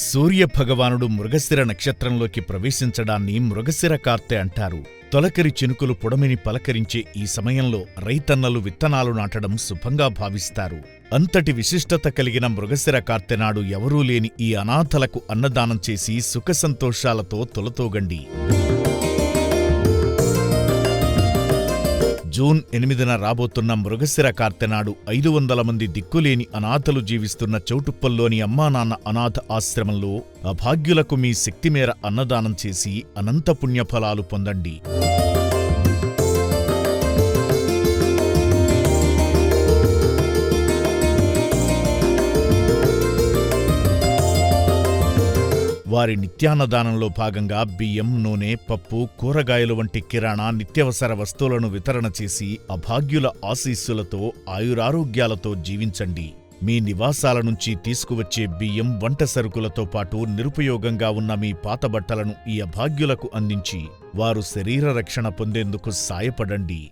సూర్యభగవానుడు మృగశిర నక్షత్రంలోకి ప్రవేశించడాన్ని మృగశిర కార్తె అంటారు. తొలకరి చినుకులు పుడమిని పలకరించే ఈ సమయంలో రైతన్నలు విత్తనాలు నాటడం శుభంగా భావిస్తారు. అంతటి విశిష్టత కలిగిన మృగశిర కార్తెనాడు ఎవరూ లేని ఈ అనాథలకు అన్నదానం చేసి సుఖసంతోషాలతో తొలతూగండి. జూన్ 8న రాబోతున్న మృగశిర కార్తెనాడు 500 మంది దిక్కులేని అనాథలు జీవిస్తున్న చౌటుప్పల్లోని అమ్మానాన్న అనాథ ఆశ్రమంలో అభాగ్యులకు మీ శక్తిమేర అన్నదానం చేసి అనంత పుణ్యఫలాలు పొందండి. వారి నిత్యాన్నదానంలో భాగంగా బియ్యం, నూనె, పప్పు, కూరగాయలు వంటి కిరాణా నిత్యవసర వస్తువులను వితరణ చేసి అభాగ్యుల ఆశీస్సులతో ఆయురారోగ్యాలతో జీవించండి. మీ నివాసాల నుంచి తీసుకువచ్చే బియ్యం, వంట సరుకులతో పాటు నిరుపయోగంగా ఉన్న మీ పాత బట్టలను ఈ అభాగ్యులకు అందించి వారు శరీర రక్షణ పొందేందుకు సాయపడండి.